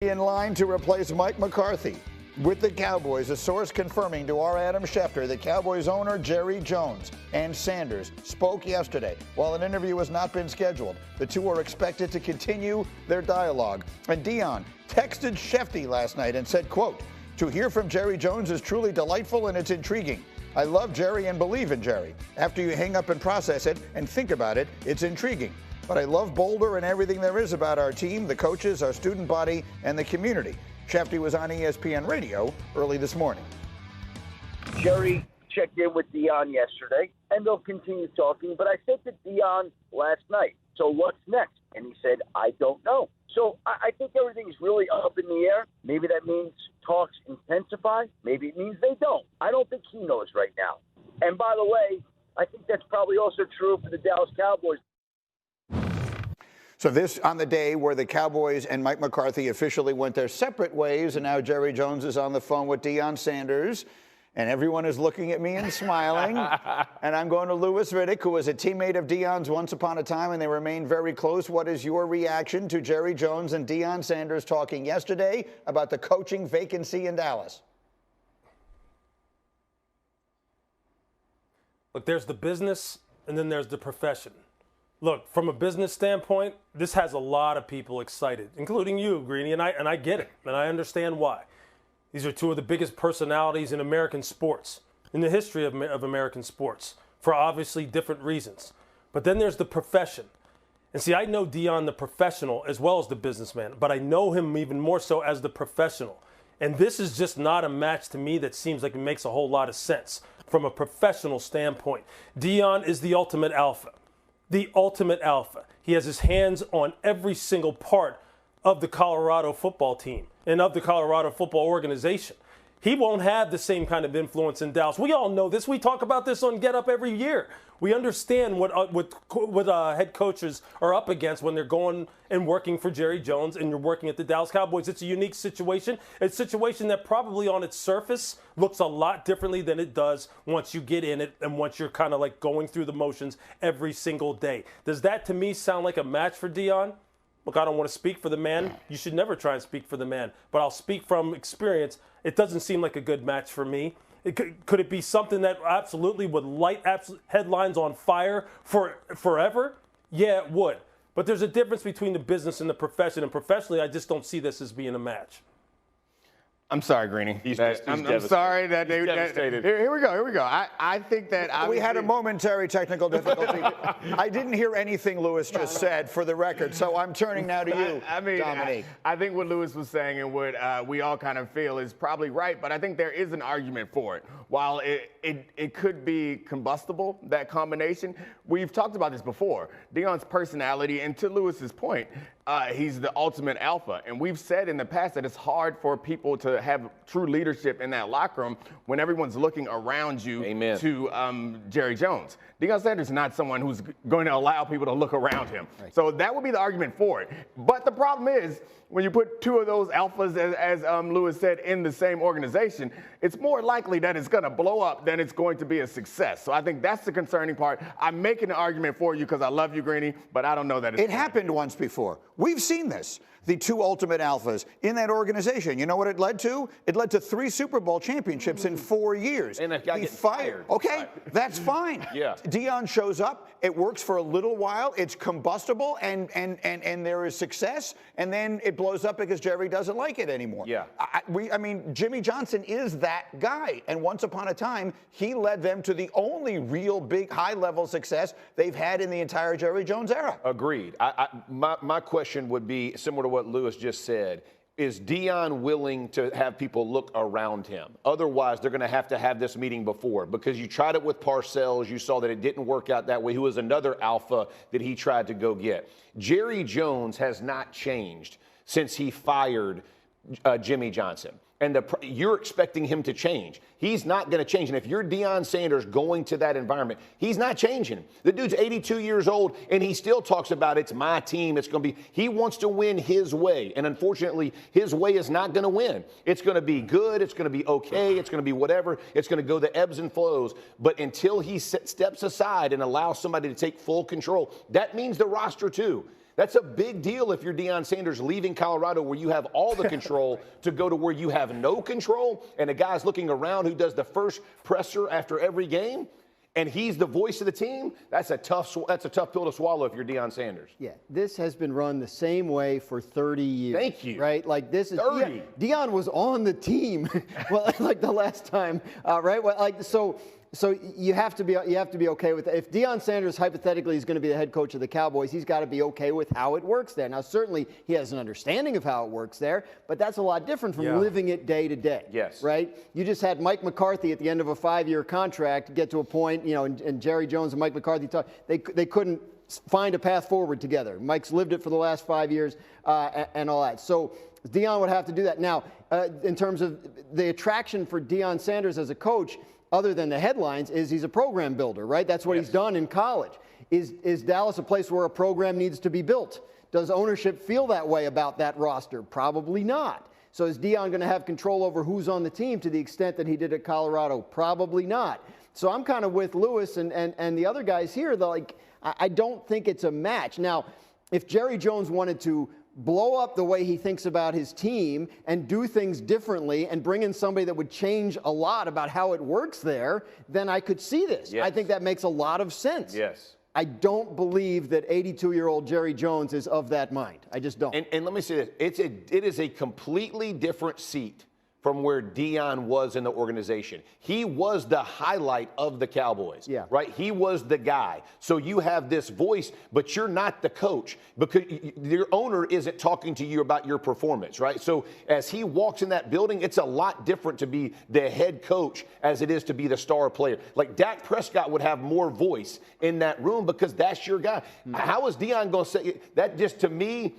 in line to replace Mike McCarthy with the Cowboys. A source confirming to our Adam Schefter that Cowboys owner Jerry Jones and Sanders spoke yesterday. While an interview has not been scheduled, the two are expected to continue their dialogue. And Deion texted Schefter last night and said, quote, "To hear from Jerry Jones is truly delightful and it's intriguing. I love Jerry and believe in Jerry. After you hang up and process it and think about it, it's intriguing. But I love Boulder and everything there is about our team, the coaches, our student body, and the community." Schefter was on ESPN Radio early this morning. Jerry checked in with Deion yesterday, and they'll continue talking. But I said to Deion last night, "So what's next?" And he said, "I don't know." So I think everything's really up in the air. Maybe that means talks intensify. Maybe it means they don't. I don't think he knows right now. And by the way, I think that's probably also true for the Dallas Cowboys. So this on the day where the Cowboys and Mike McCarthy officially went their separate ways, and now Jerry Jones is on the phone with Deion Sanders, and everyone is looking at me and smiling. And I'm going to Louis Riddick, who was a teammate of Deion's once upon a time, and they remain very close. What is your reaction to Jerry Jones and Deion Sanders talking yesterday about the coaching vacancy in Dallas? Look, there's the business, and then there's the profession. Look, from a business standpoint, this has a lot of people excited, including you, Greeny, and I get it, and I understand why. These are two of the biggest personalities in American sports, in the history of American sports, for obviously different reasons. But then there's the profession. And see, I know Deion the professional as well as the businessman, but I know him even more so as the professional. And this is just not a match to me that seems like it makes a whole lot of sense from a professional standpoint. Deion is the ultimate alpha. The ultimate alpha. He has his hands on every single part of the Colorado football team and of the Colorado football organization. He won't have the same kind of influence in Dallas. We all know this. We talk about this on Get Up every year. We understand what head coaches are up against when they're going and working for Jerry Jones and you're working at the Dallas Cowboys. It's a unique situation. It's a situation that probably on its surface looks a lot differently than it does once you get in it and once you're kind of like going through the motions every single day. Does that to me sound like a match for Deion? Look, I don't want to speak for the man. You should never try and speak for the man. But I'll speak from experience. It doesn't seem like a good match for me. Could it be something that absolutely would light headlines on fire forever? Yeah, it would. But there's a difference between the business and the profession. And professionally, I just don't see this as being a match. I'm sorry, Greeny. I'm sorry that they devastated. Here we go. I think that we had a momentary technical difficulty. I didn't hear anything Louis just said, for the record, so I'm turning now to you, Dominique. I think what Louis was saying and what we all kind of feel is probably right, but I think there is an argument for it. While it could be combustible, that combination, we've talked about this before. Deion's personality, and to Louis's point, he's the ultimate alpha. And we've said in the past that it's hard for people to have true leadership in that locker room when everyone's looking around you. Amen. To Jerry Jones. Deion Sanders is not someone who's going to allow people to look around him. Right. So that would be the argument for it. But the problem is, when you put two of those alphas, as Louis said, in the same organization, it's more likely that it's going to blow up than it's going to be a success. So I think that's the concerning part. I'm making an argument for you because I love you, Greeny, but I don't know that it happened once before. We've seen this. The two ultimate alphas in that organization. You know what it led to? It led to 3 Super Bowl championships in 4 years. And that guy gets fired. Okay, that's fine. Yeah. Deion shows up. It works for a little while. It's combustible, and there is success. And then it blows up because Jerry doesn't like it anymore. Yeah. I mean, Jimmy Johnson is that guy. And once upon a time, he led them to the only real big high-level success they've had in the entire Jerry Jones era. Agreed. My question would be similar to what Louis just said. Is Deion willing to have people look around him? Otherwise, they're going to have this meeting before, because you tried it with Parcells. You saw that it didn't work out that way. Who was another alpha that he tried to go get. Jerry Jones has not changed since he fired Jimmy Johnson. And you're expecting him to change. He's not going to change. And if you're Deion Sanders going to that environment, he's not changing. The dude's 82 years old, and he still talks about it's my team. It's going to be. He wants to win his way. And unfortunately, his way is not going to win. It's going to be good. It's going to be okay. It's going to be whatever. It's going to go the ebbs and flows. But until he steps aside and allows somebody to take full control, that means the roster too. That's a big deal if you're Deion Sanders leaving Colorado where you have all the control to go to where you have no control, and a guy's looking around who does the first presser after every game, and he's the voice of the team. That's a tough pill to swallow if you're Deion Sanders. Yeah, this has been run the same way for 30 years. Thank you. Right? Like this is 30. Deion was on the team well, like the last time, right? Well, like so you have to be okay with that. If Deion Sanders hypothetically is going to be the head coach of the Cowboys, he's got to be okay with how it works there. Now, certainly he has an understanding of how it works there, but that's a lot different from living it day to day. Yes. Right? You just had Mike McCarthy at the end of a 5-year contract get to a point, and Jerry Jones and Mike McCarthy they couldn't find a path forward together. Mike's lived it for the last 5 years and all that. So Deion would have to do that. Now, in terms of the attraction for Deion Sanders as a coach, other than the headlines, is he's a program builder, right? That's what he's done in college. Is Dallas a place where a program needs to be built? Does ownership feel that way about that roster? Probably not. So is Deion going to have control over who's on the team to the extent that he did at Colorado? Probably not. So I'm kind of with Lewis and the other guys here. I don't think it's a match. Now, if Jerry Jones wanted to blow up the way he thinks about his team and do things differently and bring in somebody that would change a lot about how it works there, then I could see this. Yes. I think that makes a lot of sense. Yes. I don't believe that 82-year-old Jerry Jones is of that mind. I just don't. And let me say this. It is a completely different seat from where Deion was in the organization. He was the highlight of the Cowboys, right? He was the guy. So you have this voice, but you're not the coach because your owner isn't talking to you about your performance, right? So as he walks in that building, it's a lot different to be the head coach as it is to be the star player. Like Dak Prescott would have more voice in that room because that's your guy. How is Deion going to say that? Just to me,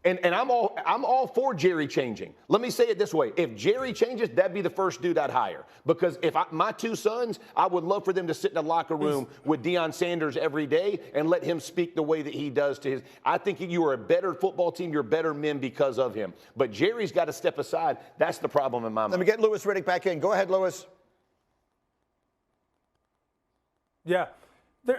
and I'm all for Jerry changing. Let me say it this way. If Jerry changes, that'd be the first dude I'd hire. Because if my two sons, I would love for them to sit in the locker room with Deion Sanders every day and let him speak the way that he does to his. I think you are a better football team. You're better men because of him. But Jerry's got to step aside. That's the problem in my mind. Let me get Louis Riddick back in. Go ahead, Louis. Yeah,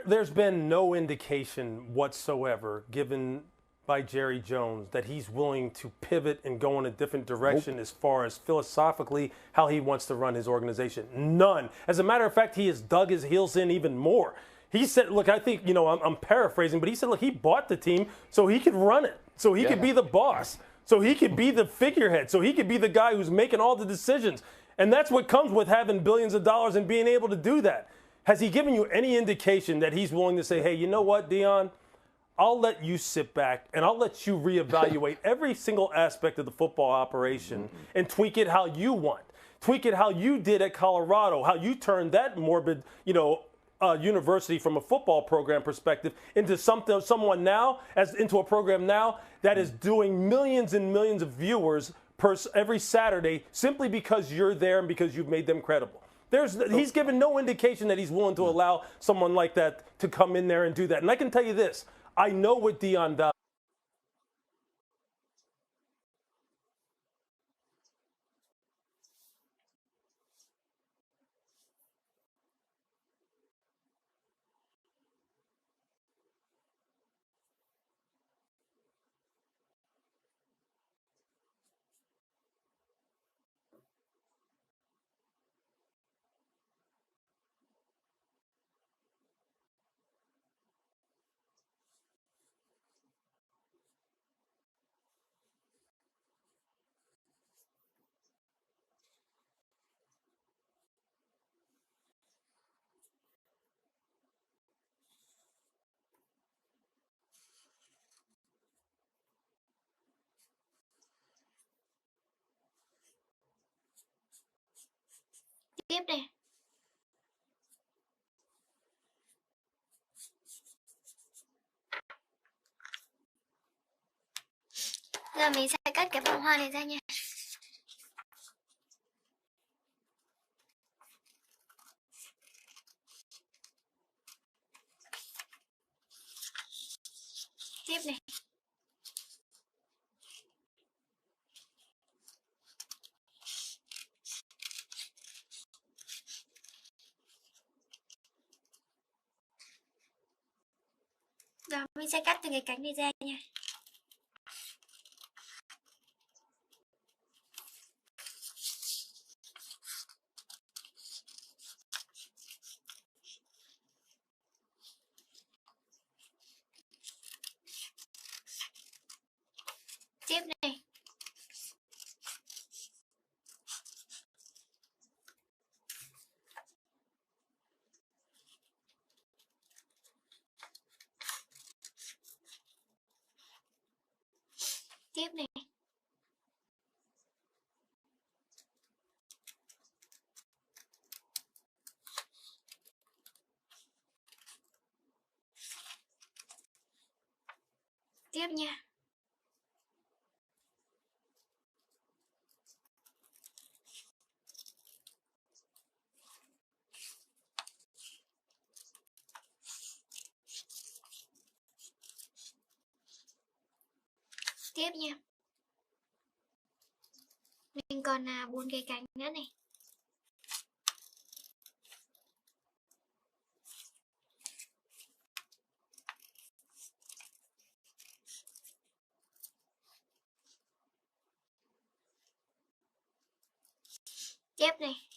there's been no indication whatsoever given by Jerry Jones that he's willing to pivot and go in a different direction as far as philosophically how he wants to run his organization. None. As a matter of fact, he has dug his heels in even more. He said, look, I think, I'm paraphrasing, but he said, look, he bought the team so he could run it, so he could be the boss, so he could be the figurehead, so he could be the guy who's making all the decisions. And that's what comes with having billions of dollars and being able to do that. Has he given you any indication that he's willing to say, hey, you know what, Deion? I'll let you sit back and I'll let you reevaluate every single aspect of the football operation and tweak it how you want. Tweak it how you did at Colorado, how you turned that morbid, university from a football program perspective into someone now, into a program now that is doing millions and millions of viewers every Saturday simply because you're there and because you've made them credible. He's given no indication that he's willing to allow someone like that to come in there and do that. And I can tell you this. I know what Deion values. Tiếp đi. Giờ mình sẽ cắt cái vòng hoa này ra nha. Tiếp này. Rồi mình sẽ cắt từ cái cánh này ra nha. Tiếp này. Tiếp nha. Tiếp nha. Mình còn 4 cái cánh nữa này. Tiếp này.